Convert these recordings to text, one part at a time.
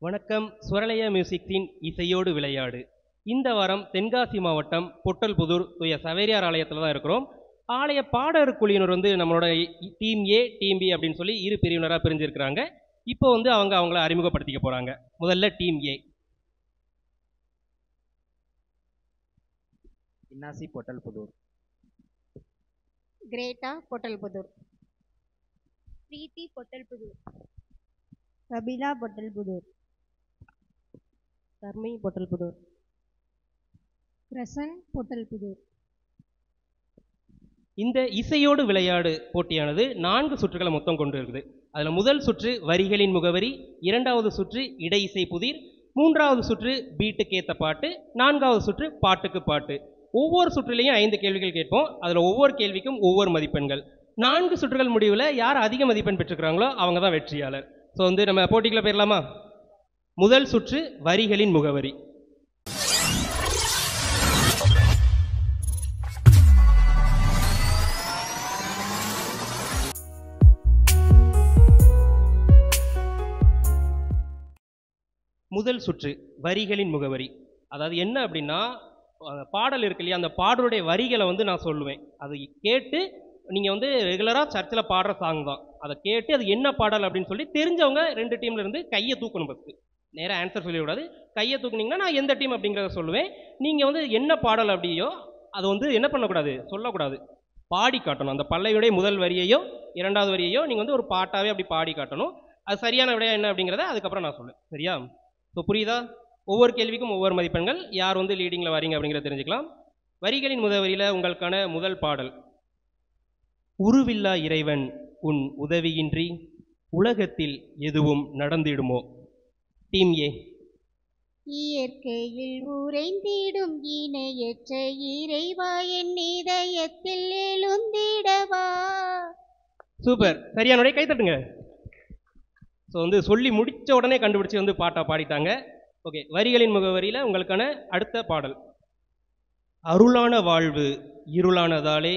வணக்கம். சுரலய மியூசிக்ஸின் இசையோடு விளையாடு. இந்த வாரம் தென்காசி மாவட்டம் பொட்டல்புதூர் தூய சவேரியார் ஆலயத்தில் தான் இருக்கிறோம். ஆலய பாடகர் குழுவினர் நம்மளோட டீம் ஏ டீம் பி அப்படின்னு சொல்லி இரு பிரிவினராக பிரிஞ்சிருக்கிறாங்க. இப்போ அவங்கள அறிமுகப்படுத்திக்க போறாங்க. முதல்ல team A. Innasi Pottalpudur, Greta Pottalpudur, Preethi Pottalpudur, Kapila Pottalpudur, Dharmi Pottalpudur, Prasan Pottalpudur. இந்த இசையோடு விளையாடு போட்டியானது 4 சுற்றுகளை மொத்தம் கொண்டு இருக்குது. அதில் முதல் சுற்று வரிகளின் முகவரி, இரண்டாவது சுற்று இடை இசை புதிர், மூன்றாவது சுற்று பீட்டுக்கேத்த பாட்டு, நான்காவது சுற்று பாட்டுக்கு பாட்டு. ஒவ்வொரு சுற்றிலையும் 5 கேள்விகள் கேட்போம். அதில் ஒவ்வொரு கேள்விக்கும் ஒவ்வொரு மதிப்பெண்கள். 4 சுற்றுகள் முடிவில் யார் அதிக மதிப்பெண் பெற்றுக்கிறாங்களோ அவங்க தான் வெற்றியாளர். ஸோ நம்ம போட்டிக்குள்ள போயிடலாமா? முதல் சுற்று வரிகளின் முகவரி. முதல் சுற்று வரிகளின் முகவரி. அதாவது என்ன அப்படின்னா, பாடல் இருக்கு இல்லையா, அந்த பாடலுடைய வரிகளை நான் சொல்லுவேன். அதை கேட்டு நீங்கள் ரெகுலராக சர்ச்சில் பாடுற சாங் தான். அதை கேட்டு அது என்ன பாடல் அப்படின்னு சொல்லி தெரிஞ்சவங்க 2 டீம்ல இருந்து கையை தூக்கணும். ஃபஸ்ட்டு நேராக ஆன்சர் சொல்லிவிடாது. கையை தூக்குனீங்கன்னா நான் எந்த டீம் அப்படிங்கிறத சொல்லுவேன். நீங்கள் என்ன பாடல் அப்படியோ அதை என்ன பண்ணக்கூடாது, சொல்லக்கூடாது, பாடி காட்டணும். அந்த பல்லையுடைய முதல் வரியையோ இரண்டாவது வரியையோ நீங்கள் ஒரு பாட்டாகவே அப்படி பாடி காட்டணும். அது சரியான விடையா என்ன அப்படிங்கிறத அதுக்கப்புறம் நான் சொல்லுவேன். சரியா? ஸோ புரியுதா? ஒவ்வொரு கேள்விக்கும் ஒவ்வொரு மதிப்பெண்கள். யார் லீடிங்கில் வரீங்க அப்படிங்கிறத தெரிஞ்சுக்கலாம். வரிகளின் முதல் உங்களுக்கான முதல் பாடல். உருவில்லா இறைவன் உன் உதவியின்றி உலகத்தில் எதுவும் நடந்திடுமோ. Team A. இயற்கையில் உறைந்திடும் இணையற்ற இறைவா என் இதயத்தில் எழுந்திடவா. சூப்பர், சரியான கை தட்டுங்க. ஸோ சொல்லி முடித்த உடனே கண்டுபிடிச்சி பாட்டா பாடிட்டாங்க. ஓகே, வரிகளின் முகவரியில் உங்களுக்கான அடுத்த பாடல். அருளான வாழ்வு இருளானதாலே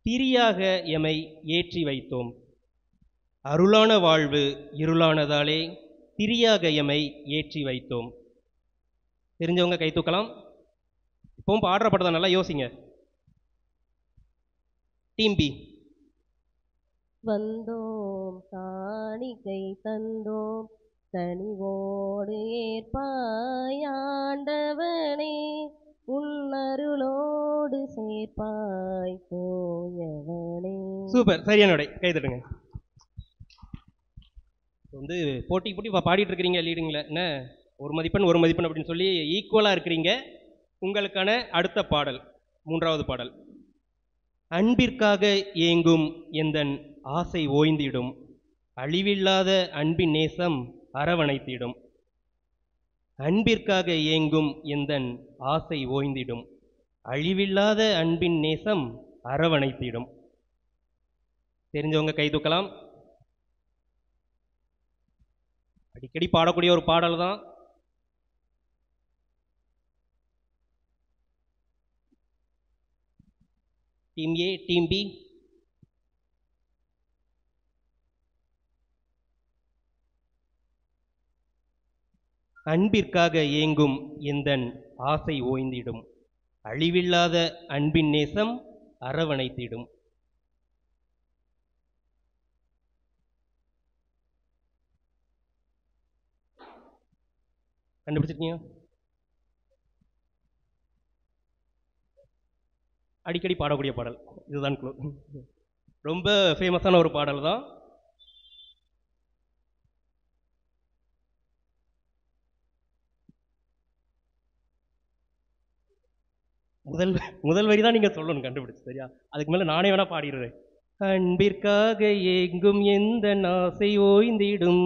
திரியாக எமை ஏற்றி வைத்தோம். அருளான வாழ்வு இருளானதாலே திரியாக எமை ஏற்றி வைத்தோம். தெரிஞ்சவங்க கை தூக்கலாம். இப்பவும் பாடுற படத்தை நல்லா யோசிங்க. Team B. வந்தோம் காணிக்கை தந்தோம் கனிவோடு ஏற்பாய் ஆண்டவனே, உன்னருளோடு சேர்ப்பாய் போயவனே. சூப்பர், சரியான கை தட்டுங்க. போட்டிக்கு போட்டி பாடிட்டு இருக்கிறீங்க லீடிங்கில். என்ன ஒரு மதிப்பெண் அப்படின்னு சொல்லி ஈக்குவலாக இருக்கிறீங்க. உங்களுக்கான அடுத்த பாடல், மூன்றாவது பாடல். அன்பிற்காக ஏங்கும் எந்தன் ஆசை ஓய்ந்திடும், அழிவில்லாத அன்பின் நேசம் அரவணைத்திடும். அன்பிற்காக ஏங்கும் எந்தன் ஆசை ஓய்ந்திடும், அழிவில்லாத அன்பின் நேசம் அரவணைத்திடும். தெரிஞ்சவங்க கை தூக்கலாம். அடிக்கடி பாடக்கூடிய ஒரு பாடல் தான். Team A team B. அன்பிற்காக ஏங்கும் எந்தன் ஆசை ஓய்ந்திடும், அழிவில்லாத அன்பின் நேசம் அரவணைத்திடும். கண்டுபிடிச்சிருக்கீங்க? அடிக்கடி பாடக்கூடிய பாடல் இதுதான். ரொம்ப ஃபேமஸான ஒரு பாடல் தான். முதல் வரி தான் நீங்க சொல்லணும் கண்டுபிடிச்சு. சரியா? அதுக்கு மேல நானே வேணா பாடிடுறேன். அன்பிற்காக ஏங்கும் எந்த ஆசை ஓய்ந்திடும்.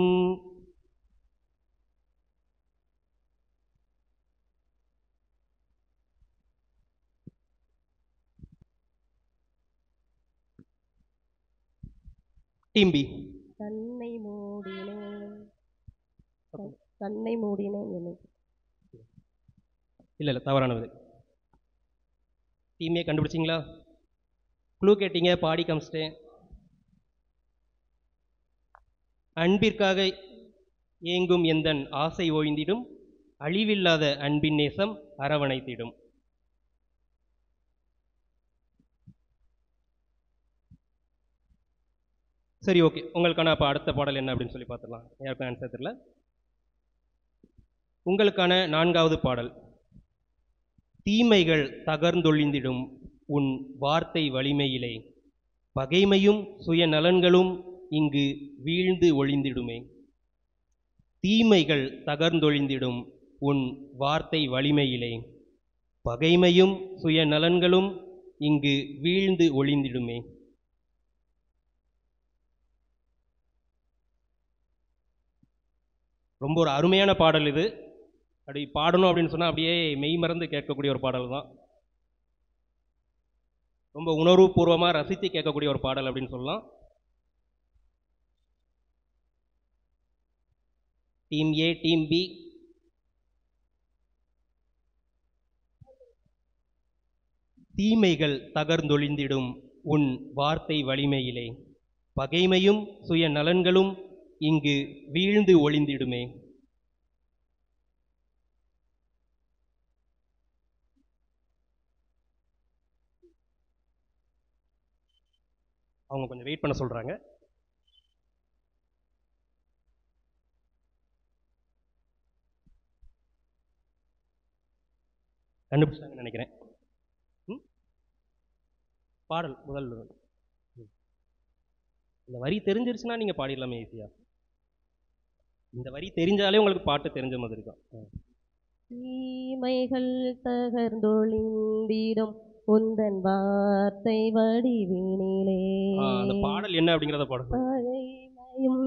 Team B. கண்ணை மூடினேன் கண்ணை மூடினேன். இல்லை தவறானது. டீமே கண்டுபிடிச்சிங்களா? க்ளூ கேட்டீங்க, பாடி காமிச்சிட்டேன். அன்பிற்காக ஏங்கும் எந்தன் ஆசை ஓய்ந்திடும், அழிவில்லாத அன்பின் நேசம் அரவணைத்திடும். சரி, ஓகே. உங்களுக்கான அப்போ அடுத்த பாடல் என்ன அப்படின்னு சொல்லி பார்த்துடலாம். யாருக்கும் ஆன்சர் தெரியல. உங்களுக்கான 4வது பாடல். தீமைகள் தகர்ந்தொழிந்திடும் உன் வார்த்தை வலிமையிலே, பகைமையும் சுயநலன்களும் இங்கு வீழ்ந்து ஒளிந்திடுமே. தீமைகள் தகர்ந்தொழிந்திடும் உன் வார்த்தை வலிமையிலே, பகைமையும் சுயநலன்களும் இங்கு வீழ்ந்து ஒளிந்திடுமே. ரொம்ப ஒரு அருமையான பாடல் இது. அப்படி பாடணும் அப்படின்னு சொன்னால் அப்படியே மெய் மறந்து கேட்கக்கூடிய ஒரு பாடல் தான். ரொம்ப உணர்வுபூர்வமாக ரசித்து கேட்கக்கூடிய ஒரு பாடல் அப்படின்னு சொல்லலாம். Team A, team B. தீமைகள் தகர்ந்தொழிந்திடும் உன் வார்த்தை வலிமையிலே, பகைமையும் சுயநலன்களும் இங்கு வீழ்ந்து ஒளிந்திடுமே. அவங்க கொஞ்சம் வெயிட் பண்ண சொல்றாங்க. கண்டுபிடிச்சாங்கன்னு நினைக்கிறேன். பாடல் முதல் இந்த வரி தெரிஞ்சிருச்சுன்னா நீங்க பாடிடலாமே ஈஸியா. இந்த வரி தெரிஞ்சாலே உங்களுக்கு பாட்டு தெரிஞ்ச மாதிரி தான். தீமைகள் தகர்ந்தொழிந்திடும் உந்தன் வார்த்தை வடிவினிலே, அந்த பாடல் என்ன அப்படிங்கிறத பாடல். பகைமையும்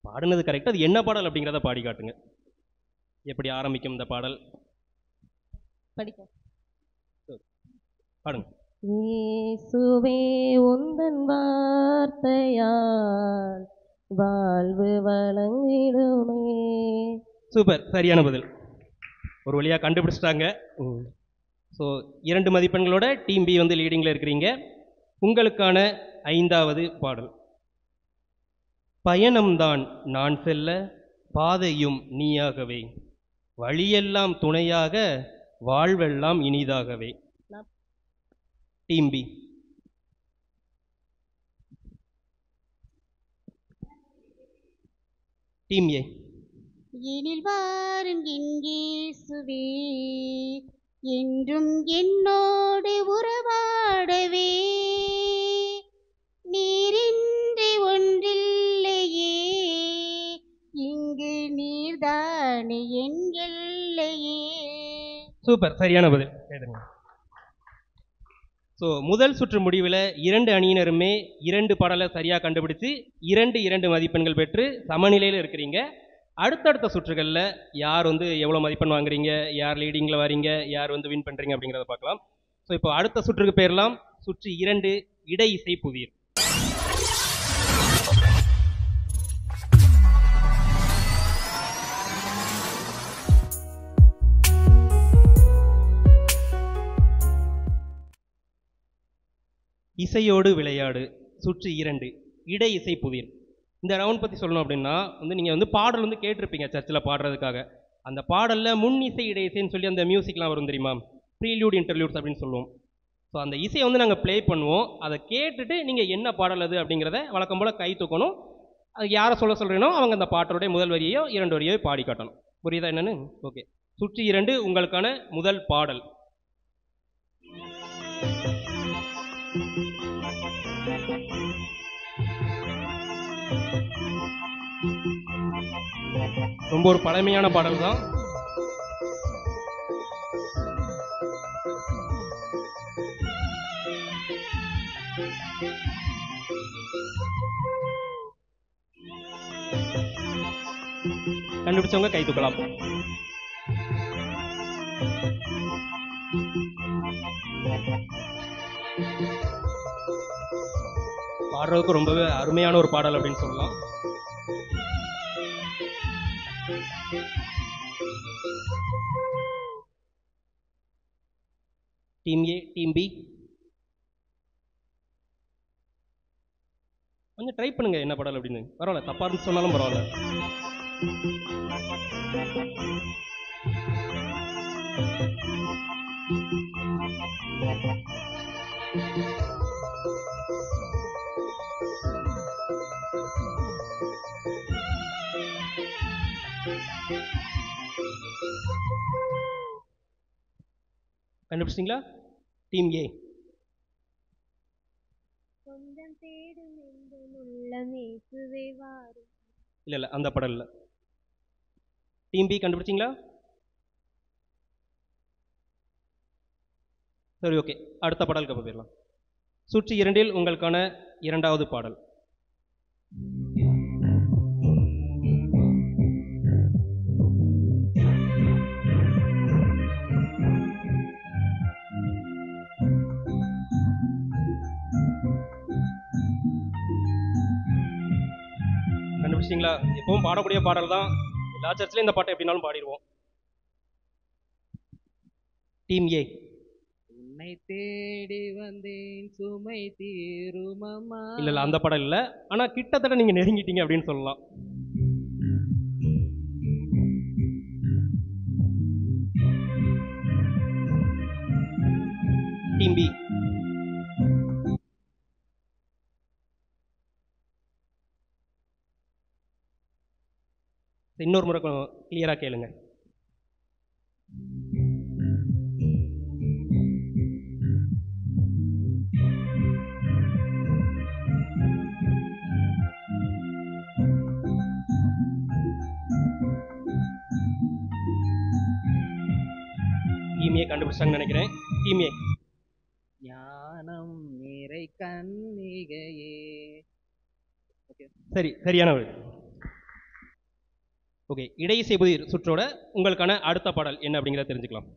பாடுனது கரெக்ட். அது என்ன பாடல் அப்படிங்கிறத பாடி காட்டுங்க. எப்படி ஆரம்பிக்கும் இந்த பாடல்? படிக்க பாடுங்க. இயேசுவே உந்தன் வார்த்தையால் வாழ்வு வழங்கிடுமே. சூப்பர், சரியான பதில். ஒரு வழியா கண்டுபிடிச்சிட்டாங்க. ஸோ 2 மதிப்பெண்களோட டீம் பி வந்து லீடிங்கில் இருக்கிறீங்க. உங்களுக்கான 5வது பாடல். பயணம்தான் நான் செல்ல பாதையும் நீயாகவே, வழியெல்லாம் துணையாக வாழ்வெல்லாம் இனிதாகவே. Team B. Team A. எனில் வாரும் என் இயேசுவே, என்றும் என்னோடு உறவாடவே, நீரின்றி ஒன்றில்லையே, இங்கு நீர்தானே என் எல்லையே. சூப்பர், சரியான பதில். கேளுங்க. ஸோ முதல் சுற்று முடிவில் 2 அணியினருமே 2 பாடலை சரியாக கண்டுபிடிச்சு 2 மதிப்பெண்கள் பெற்று சமநிலையில் இருக்கிறீங்க. அடுத்தடுத்த சுற்றுகளில் யார் வந்து எவ்வளோ மதிப்பெண் வாங்குறீங்க, யார் லீடிங்கில் வரீங்க, யார் வந்து வின் பண்ணுறீங்க அப்படிங்கிறத பார்க்கலாம். ஸோ இப்போ அடுத்த சுற்றுக்கு பேரலாம். சுற்று 2, இடை இசை புதிர். இசையோடு விளையாடு. சுற்று 2, இடை இசை புதிர். இந்த ரவுண்ட் பற்றி சொல்லணும் அப்படின்னா வந்து நீங்கள் வந்து பாடல் வந்து கேட்டிருப்பீங்க சர்ச்சில் பாடுறதுக்காக. அந்த பாடலில் முன் இசை இடை இசைன்னு சொல்லி அந்த மியூசிக்லாம் வரும் தெரியுமா, ப்ரீலியூட் இன்டர்லியூட்ஸ் அப்படின்னு சொல்லுவோம். ஸோ அந்த இசையை வந்து நாங்கள் ப்ளே பண்ணுவோம். அதை கேட்டுட்டு நீங்கள் என்ன பாடல் அது அப்படிங்கிறத வழக்கம் போல் கை தூக்கணும். அதுக்கு யாரை சொல்கிறேனோ அவங்க அந்த பாட்டோடைய முதல் வரியோ 2 வரியோ பாடி காட்டணும். புரியுதா என்னன்னு? ஓகே. சுற்று 2 உங்களுக்கான முதல் பாடல். ரொம்ப ஒரு பழமையான பாடல் தான். கண்டுபிடிச்சவங்க கை தூக்கலாம். பாடுறதுக்கு ரொம்பவே அருமையான ஒரு பாடல் அப்படின்னு சொல்லலாம். Team A, team B. கொஞ்சம் ட்ரை பண்ணுங்க என்ன பாடல் அப்படின்னு. பரவாயில்ல, தப்பா இருந்து சொன்னாலும் பரவாயில்ல. கண்டுபிடிச்சிங்களா? Team A. சொந்தம் தேடும் எந்த உள்ளமே சுவைவாரும். இல்ல அந்த படம் இல்ல. டீம் பி கண்டுபிடிச்சிங்களா? சரி, ஓகே, அடுத்த பாடலுக்கு போயிடலாம். சுற்று 2 உங்களுக்கான 2வது பாடல். கண்டுபிடிச்சிங்களா? எப்பவும் பாடக்கூடிய பாடல் தான். எல்லா சர்ச்சிலையும் இந்த பாட்டை எப்படினாலும் பாடிடுவோம். Team A. உன்னை தேடி வந்தேன் சுமை தீருமம்மா. இல்ல அந்த பாடல் இல்ல. ஆனா கிட்டத்தட்ட நீங்க நெருங்கிட்டீங்க அப்படின்னு சொல்லலாம். Team B. இன்னொரு முறை கிளியரா கேளுங்க. டீம் ஏ கண்டுபிடிச்சாங்கன்னு நினைக்கிறேன். Team A. ஞானம் நிறை கன்னிகையே. சரி, சரியான. ஓகே, இடையிசை புதிர் சுற்றோட உங்களுக்கான அடுத்த பாடல் என்ன அப்படிங்கிறத தெரிஞ்சுக்கலாம்.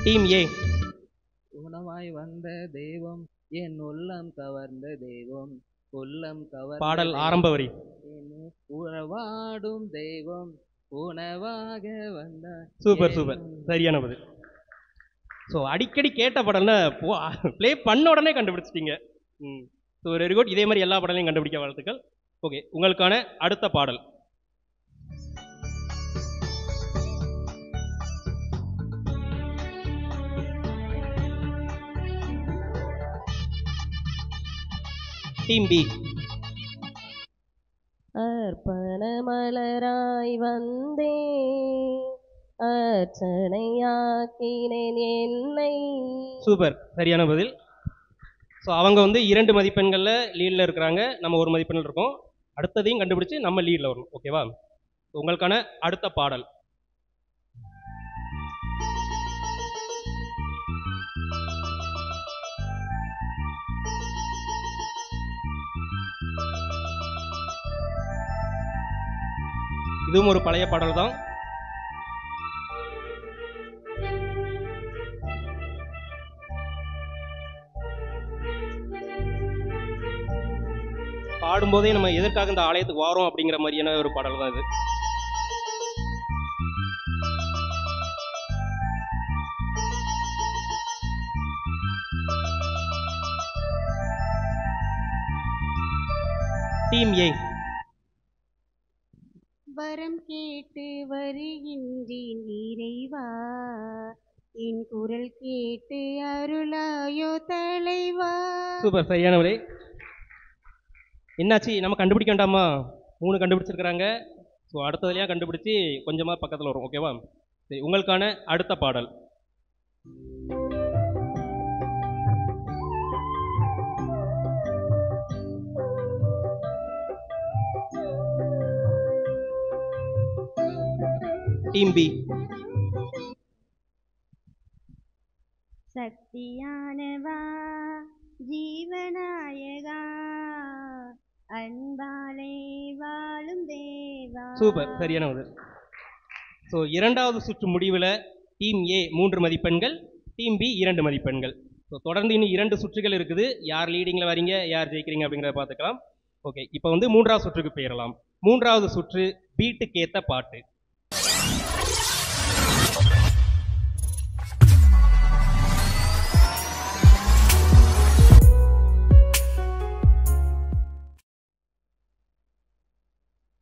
Team A. உணவாய் வந்த தெய்வம் என் உள்ளம் கவர்ந்த தெய்வம், உள்ளம் கவர்ந்த பாடல் ஆரம்ப வரி. உறவாடும் தெய்வம் உணவாக வந்த. சூப்பர் சூப்பர், சரியான பதில். ஸோ அடிக்கடி கேட்ட பாடல்னா ப்ளே பண்ண உடனே கண்டுபிடிச்சிட்டீங்க. So very good. இதே மாதிரி எல்லா பாடலையும் கண்டுபிடிக்க வாழ்த்துக்கள். ஓகே, உங்களுக்கான அடுத்த பாடல். Team B. அர்ப்பண மலராய் வந்தே அர்ச்சனையாக்கினேன் என்னை. சூப்பர், சரியான பதில். ஸோ அவங்க 2 மதிப்பெண்களில் லீடில் இருக்கிறாங்க, நம்ம 1 மதிப்பெண்ணில் இருக்கோம். அடுத்ததையும் கண்டுபிடிச்சு நம்ம லீடில் வரணும். ஓகேவா? உங்களுக்கான அடுத்த பாடல். இதுவும் ஒரு பழைய பாடல் தான். பாடும்போதே நம்ம எதற்காக இந்த ஆலயத்துக்கு வாரோம் அப்படிங்கிற மாதிரியான ஒரு பாடல் தான் இது. Team A. வரம் கேட்டு வருகின்றேன் இறைவா, என் குரல் கேட்டு அருளாயோ தலைவா. சூப்பர், சரியான விலை. என்னாச்சு, நம்ம கண்டுபிடிக்க வேண்டாமா? 3 கண்டுபிடிச்சிருக்கிறாங்க. ஸோ அடுத்ததுலையா கண்டுபிடிச்சி கொஞ்சமாக பக்கத்தில் வரும். ஓகேவா? சரி, உங்களுக்கான அடுத்த பாடல். Team B. சக்தியானவா ஜீவநாயகா அன்பாலே வாழும் தேவா. சூப்பர், சரியான பதில். ஸோ 2வது சுற்று முடிவில் டீம் ஏ 3 மதிப்பெண்கள், டீம் பி 2 மதிப்பெண்கள். ஸோ தொடர்ந்து இன்னும் 2 சுற்றுகள் இருக்குது. யார் லீடிங்கில் வரீங்க, யார் ஜெயிக்கிறீங்க அப்படிங்கிறத பார்த்துக்கலாம். ஓகே, இப்போ 3வது சுற்றுக்கு போயிடலாம். 3வது சுற்று பீட்டுக்கேத்த பாட்டு.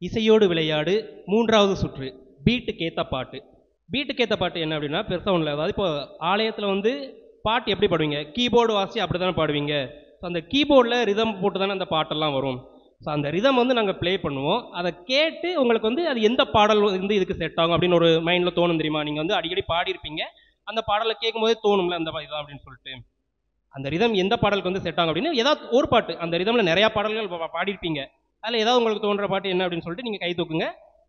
இசையோடு விளையாடு மூன்றாவது சுற்று பீட்டுக்கேத்த பாட்டு. பீட்டுக்கேத்த பாட்டு என்ன அப்படின்னா பெருசாக ஒன்றும் இல்லை. அதாவது இப்போ ஆலயத்தில் வந்து பாட்டு எப்படி பாடுவீங்க, கீபோர்டு வாசி அப்படி தானே பாடுவீங்க. ஸோ அந்த கீபோர்டில் ரிதம் போட்டு தானே அந்த பாட்டெல்லாம் வரும். ஸோ அந்த ரிதம் வந்து நாங்கள் ப்ளே பண்ணுவோம். அதை கேட்டு உங்களுக்கு வந்து அது எந்த பாடல் வந்து இதுக்கு செட் ஆகும் அப்படின்னு ஒரு மைண்டில் தோணும் தெரியுமா. நீங்கள் வந்து அடிக்கடி பாடியிருப்பீங்க, அந்த பாடலை கேட்கும் போதே தோணும்ல அந்த இதுதான் அப்படின்னு சொல்லிட்டு. அந்த ரிதம் எந்த பாடலுக்கு வந்து செட் ஆகும் அப்படின்னு ஏதாவது ஒரு பாட்டு, அந்த ரிதமில் நிறையா பாடல்கள் பாடியிருப்பீங்க, அதில் ஏதாவது உங்களுக்கு தோன்ற பாட்டு என்ன அப்படின்னு சொல்லிட்டு நீங்கள் கை தூக்குங்க.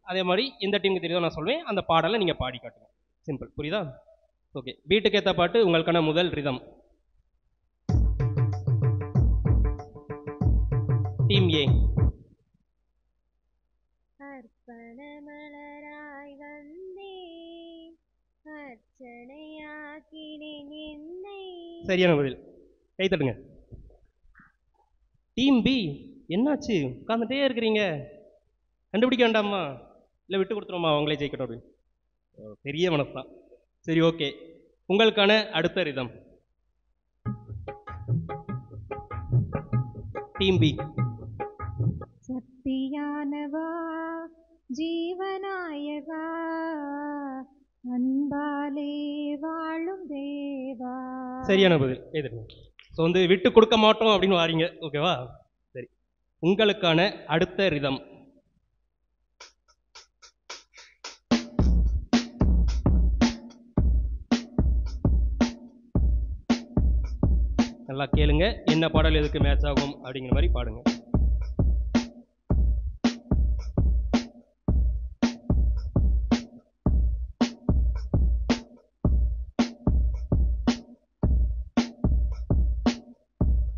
அதே மாதிரி எந்த டீமுக்கு தெரியுதோ நான் சொல்வேன், அந்த பாடலை நீங்கள் பாடி காட்டுங்க. சிம்பிள், புரியுதா? ஓகே, பீட்டுக்கு ஏற்ற பாட்டு உங்களுக்கான முதல் ரிதம். Team A. அர்ப்பண மலராய் வந்தேன், அர்ச்சனையாக்கினேன் என்னை. சரியான பதில், கை தட்டுங்க. டீம் பி, என்னாச்சு உட்காந்துட்டே இருக்கிறீங்க, கண்டுபிடிக்க வேண்டாமா, இல்லை விட்டு கொடுத்துருமா அவங்களே ஜெயிக்கட்டும் அப்படின்னு. பெரிய மனசு தான். சரி, ஓகே, உங்களுக்கான அடுத்த ரிதம். Team B. சத்தியானவா ஜீவநாயகா அன்பாலே வாழும் தேவா. சரியான பதில், கை தட்டுங்க. ஸோ வந்து விட்டு கொடுக்க மாட்டோம் அப்படின்னு வாரீங்க, ஓகேவா? சரி, உங்களுக்கான அடுத்த ரிதம். நல்லா கேளுங்க, என்ன பாடல் எதுக்கு மேட்ச் ஆகும் அப்படிங்கிற மாதிரி பாடுங்க.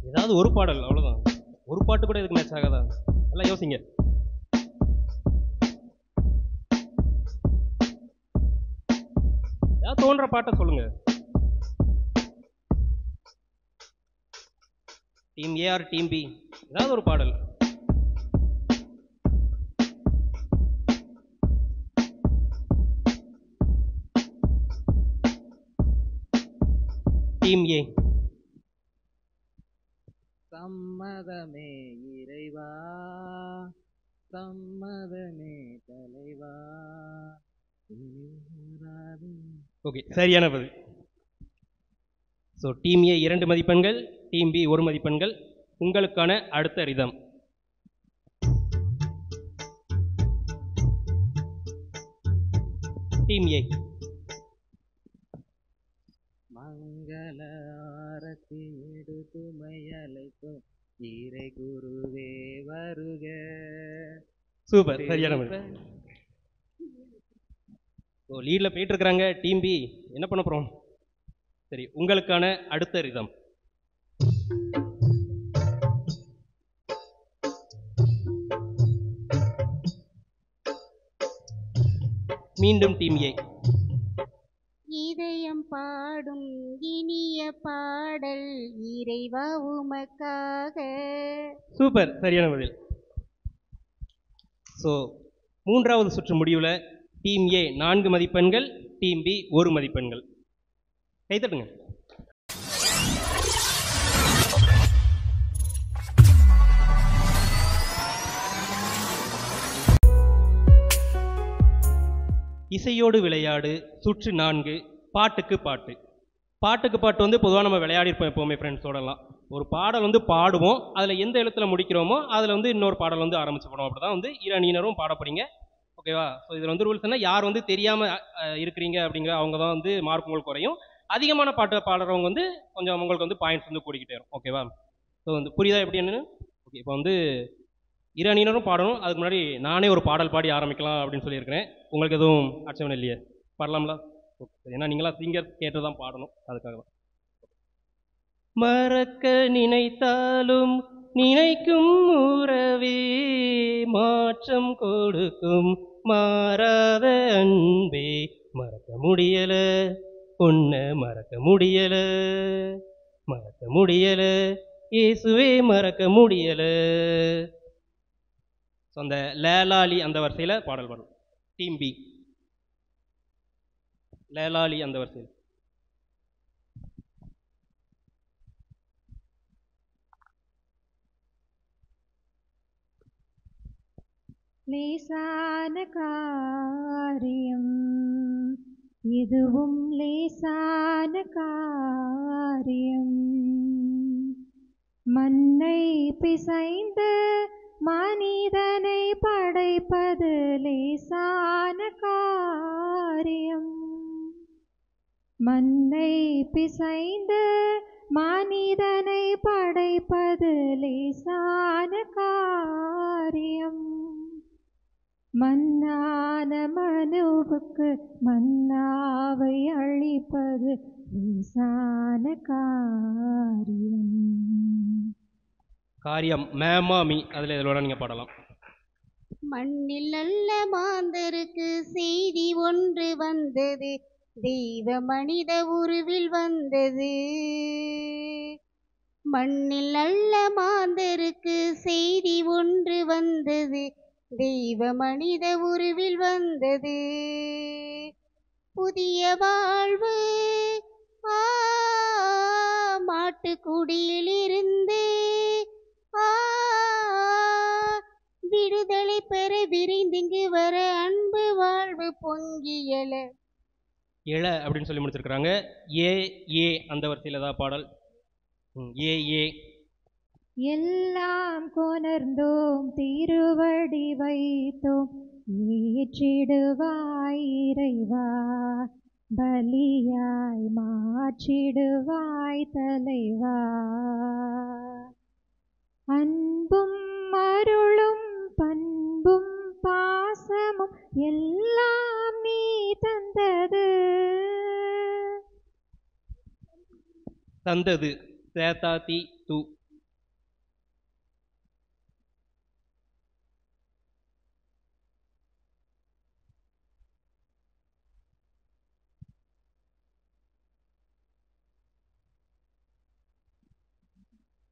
ஏதாவது ஒரு பாடல், அவ்வளவுதான். ஒரு பாட்டு கூட எதுக்கு மேட்ச் ஆகாதா? நல்லா யோசிங்க. ஏதாவது தோன்ற பாட்டை சொல்லுங்க. Team A or team B, ஏதாவது ஒரு பாடல். Team A. சம்மதமே இறைவா, சம்மதமே தலைவா. ஓகே, சரியான பதில். ஸோ டீம் ஏ 2 மதிப்பெண்கள், டீம் பி 1 மதிப்பெண்கள். உங்களுக்கான அடுத்த ரிதம். Team A. மங்கள ஆரத்தி எடுத்துமை அழைக்கும் இறை குருவே வருக. சூப்பர், சரியான பதில். ஸோ லீடில் போயிட்டு இருக்கிறாங்க டீம் பி, என்ன பண்ண போகிறோம்? சரி, உங்களுக்கான அடுத்த ரிதம். மீண்டும் டீம் ஏ. இதயம் பாடும் இனிய பாடல் இறைவா உமக்காக. சூப்பர், சரியான பதில். ஸோ மூன்றாவது சுற்று முடிவில் டீம் ஏ 4 மதிப்பெண்கள், டீம் பி 1 மதிப்பெண்கள். கைத்தட்டுங்க. இசையோடு விளையாடு சுற்று 4 பாட்டுக்கு பாட்டு. பாட்டுக்கு பாட்டு வந்து பொதுவாக நம்ம விளையாடிருப்போம் எப்போவுமே ஃப்ரெண்ட்ஸோடலாம். ஒரு பாடல் வந்து பாடுவோம், அதில் எந்த எழுத்துல முடிக்கிறோமோ அதில் வந்து இன்னொரு பாடல் வந்து ஆரம்பிச்சுப்படும். அப்படி தான் வந்து இரு அணியினரும் பாட போறீங்க, ஓகேவா? ஸோ இதில் வந்து ரூல்ஸ் என்ன, யார் வந்து தெரியாமல் இருக்கிறீங்க அப்படிங்கிற அவங்க தான் வந்து மார்க் உங்களுக்கு குறையும். அதிகமான பாட்டு பாடுறவங்க வந்து கொஞ்சம் உங்களுக்கு வந்து பாயிண்ட்ஸ் வந்து கூடிக்கிட்டே இருக்கும், ஓகேவா? ஸோ வந்து புரியுதா எப்படி என்னன்னு? ஓகே, இப்போ வந்து இரு அணியினரும் பாடணும். அதுக்கு முன்னாடி நானே ஒரு பாடல் பாடி ஆரம்பிக்கலாம் அப்படின்னு சொல்லியிருக்கிறேன். உங்களுக்கு எதுவும் ஆட்சேபனை இல்லையே? பாடலாம்ல? ஓகே, ஏன்னா நீங்களாம் சிங்கர் கேட்டு தான் பாடணும், அதுக்காக தான். மறக்க நினைத்தாலும் நினைக்கும் உறவே, மாற்றம் கொடுக்கும் மாறாத அன்பே, மறக்க முடியல உன்னை, மறக்க முடியல, மறக்க முடியல இயேசுவே, மறக்க முடியல. ஸோ அந்த லேலாலி அந்த வரிசையில் பாடல் பாடும். டீம் பி லேலாலி அந்த வரிசையில். லேசான காரியம், இதுவும் லேசான காரியம். மண்ணை பிசைந்து மனிதனை படைப்பது லேசான காரியம். மண்ணை பிசைந்து மனிதனை படைப்பது லேசான காரியம். மன்னான மனுவுக்கு மன்னாவை அளிப்பது லேசான காரியம். காரியம் மேமா மீ அதில் இதோட நீங்கள் பாடலாம். மண்ணில் நல்ல மாந்தருக்கு செய்தி ஒன்று வந்தது, தெய்வ மனித உருவில் வந்தது. மண்ணில் நல்ல மாந்தருக்கு செய்தி ஒன்று வந்தது, தெய்வ மனித உருவில் வந்தது. புதிய வாழ்வு மாட்டுக்குடியிலிருந்து விடுதலை பெற விரைந்திங்கு வர அன்பு வாழ்வு பொங்கியல. எழ அப்படின்னு சொல்லி முடிச்சிருக்கிறாங்க. ஏ ஏ அந்த வரிசையில் ஏதாவது பாடல்? ஏ ஏ. எல்லாம் கொணர்ந்தோம் திருவடி வைத்தோம், ஏற்றிடுவாய் இறைவா, பலியாய் மாற்றிடுவாய் தலைவா. அன்பும் அருளும் பண்பும் பாசமும் எல்லாம் நீ தந்தது. தந்தது சேதா தி து.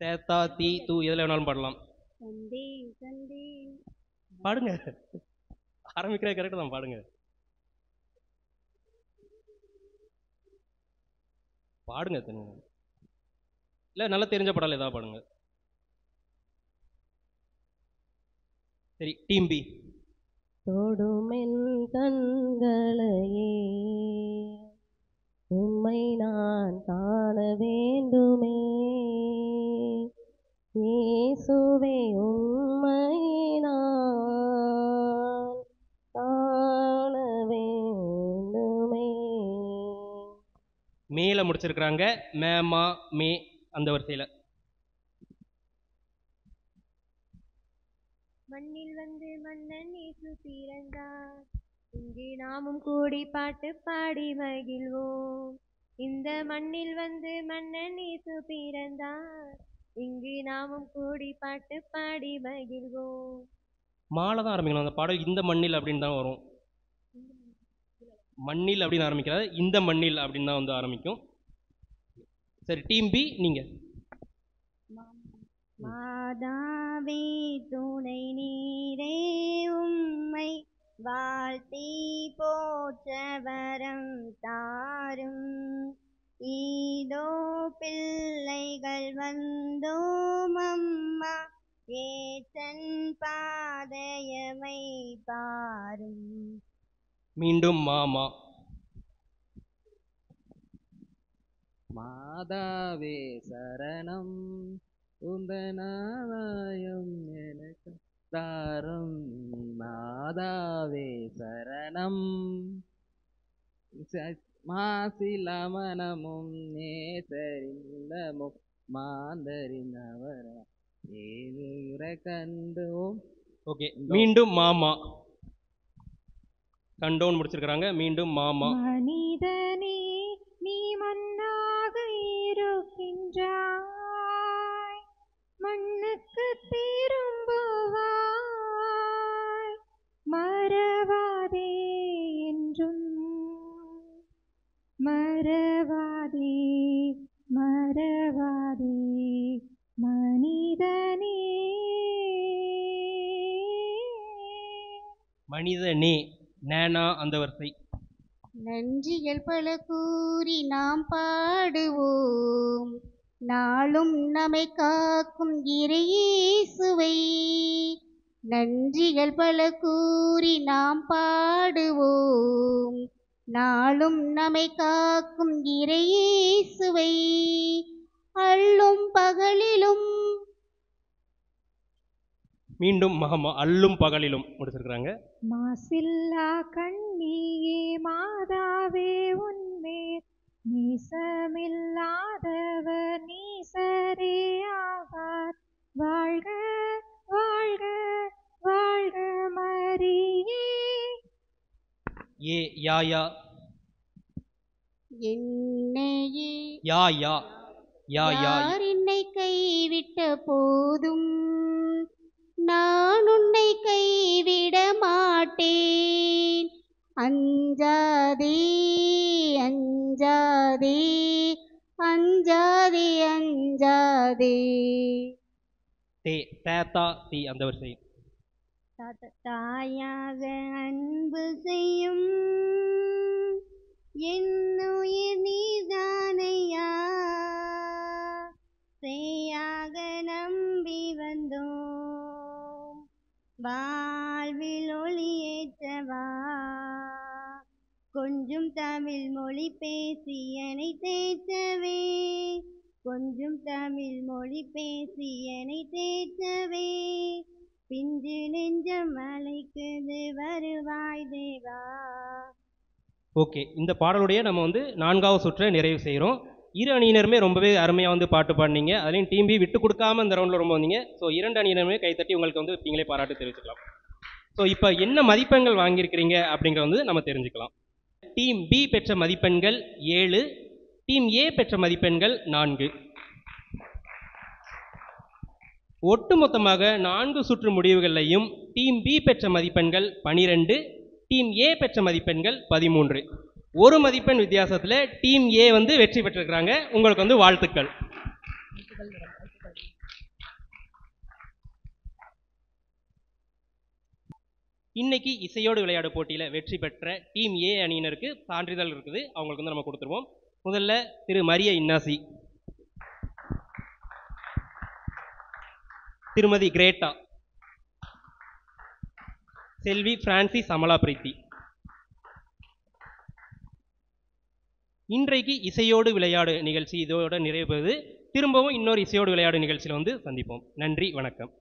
சேத்தா தி து எதில் வேணாலும் பாடலாம். தந்தேன் தந்தேன் பாடுங்க, ஆரம்பிக்கிற கரெக்டாக தான் பாடுங்க. பாடுங்க இல்லை, நல்லா தெரிஞ்ச பாடல் ஏதாவது பாடுங்க. சரி, டீம் பி. தொடுமென் கண்களையே உம்மை நான் காண வேண்டுமே, இயேசுவே உம்மை நான் காண வேண்டுமே. மேல முடிச்சிருக்கிறாங்க, மேமா மே அந்த வரிசையில். மண்ணில் வந்து மன்னன் இயேசு பிறந்தார், இங்கு நாமும் கூடி பாட்டு பாடி மகிழ்வோம். இந்த மண்ணில் வந்து மன்னன் இயேசு பிறந்தார், இங்கு நாமும் கூடி பாட்டு பாடி மகிழ்வோம். மாலை தான் ஆரம்பிக்கணும் அந்த பாடல். இந்த மண்ணில் அப்படின்னு தான் வரும். மண்ணில் அப்படின்னு ஆரம்பிக்கிறாரு, இந்த மண்ணில் அப்படின்னு தான் வந்து ஆரம்பிக்கும். சரி, டீம் பி நீங்க. மாதாவே துணை நீரே, உம்மை வாழ்த்தி போற்ற வரம் தாரும். ஈதோ பிள்ளைகள் வந்தோம் அம்மா, ஏற்றன் பாதையமை பாரும். மீண்டும் மாமா. மாதாவே சரணம், உந்தனாலயம் எனக்கு தாரும். மாதாவே சரணம், மாசில மனமும் நேசரில்லமும் மாந்தரினவர ஏனுர கண்டோம். ஓகே, மீண்டும் மாமா. கண்டோன் முடிச்சிருக்கிறாங்க, மீண்டும் மாமா. மனிதனே நீ மண்ணாக இருக்கின்றாய், மண்ணுக்கு திரும்புவாய். மறவாதே என்றும், மறவாதே மறவாதே மனிதனே. மனிதனே நேனா அந்த வரிசை. நன்றிகள் பல கூறி நாம் பாடுவோம், நாளும் நம்மை காக்கும் இறையேசுவை. நன்றிகள் பல கூறி நாம் பாடுவோம், நாளும் நம்மை காக்கும் இறையேசுவை அள்ளும் பகலிலும். மீண்டும் அல்லும் பகலிலும் முடிச்சிருக்கிறாங்க. மாசில்லா கண்ணியே மாதாவே உன்மேல் நீசமில்லாதவர் நீசரே ஆவார். வாழ்க வாழ்க வாழ்க மரியே. ஏ யா யா என்னையே யா யா யா யா யார் என்னை கைவிட்ட போதும் நான் உன்னை கைவிட மாட்டேன். அஞ்சாதே அஞ்சாதே அஞ்சாதே அஞ்சாதே. தே தேத்தா தி அந்த வரிசை. தாயாக அன்பு செய்யும் என்னுயிர் நீதானையா, சேயாக நம்பி வந்தோம் வாழ்வில் ஒளியேற்றவா. கொஞ்சம் தமிழ் மொழி பேசி என்னை தேற்றவே, கொஞ்சம் தமிழ் மொழி பேசி என்னை தேற்றவே. பிஞ்சு நெஞ்சம் அழைக்குது வருவாய் தேவா. ஓகே, இந்த பாடலுடைய நம்ம வந்து 4வது சுற்றை நிறைவு செய்கிறோம். இரு அணியினருமே ரொம்பவே அருமையாக வந்து பாட்டு பாடினீங்க. அதுலேயும் டீம் பி விட்டு கொடுக்காம இந்த ரவுண்டில் ரொம்ப வந்தீங்க. ஸோ 2 அணியினருமே கைத்தட்டி உங்களுக்கு வந்து நீங்களே பாராட்டு தெரிவிச்சுக்கலாம். ஸோ இப்போ என்ன மதிப்பெண்கள் வாங்கியிருக்கிறீங்க அப்படிங்கிறத வந்து நம்ம தெரிஞ்சுக்கலாம். டீம் பி பெற்ற மதிப்பெண்கள் 7, டீம் ஏ பெற்ற மதிப்பெண்கள் 4. ஒட்டுமொத்தமாக 4 சுற்று முடிவுகளையும் டீம் பி பெற்ற மதிப்பெண்கள் 12, டீம் ஏ பெற்ற மதிப்பெண்கள் 13. ஒரு மதிப்பெண் வித்தியாசத்தில் டீம் ஏ வந்து வெற்றி பெற்றிருக்கிறாங்க. உங்களுக்கு வந்து வாழ்த்துக்கள். இன்னைக்கு இசையோடு விளையாடு போட்டியில் வெற்றி பெற்ற டீம் ஏ அணியினருக்கு சான்றிதழ் இருக்குது, அவங்களுக்கு வந்து நம்ம கொடுத்துருவோம். முதல்ல திரு மரிய இன்னாசி, திருமதி கிரேட்டா, செல்வி பிரான்சிஸ் அமலா பிரீத்தி. இன்றைக்கு இசையோடு விளையாடு நிகழ்ச்சி இதோட நிறைவு பெறுது. திரும்பவும் இன்னொரு இசையோடு விளையாடு நிகழ்ச்சியில் வந்து சந்திப்போம். நன்றி, வணக்கம்.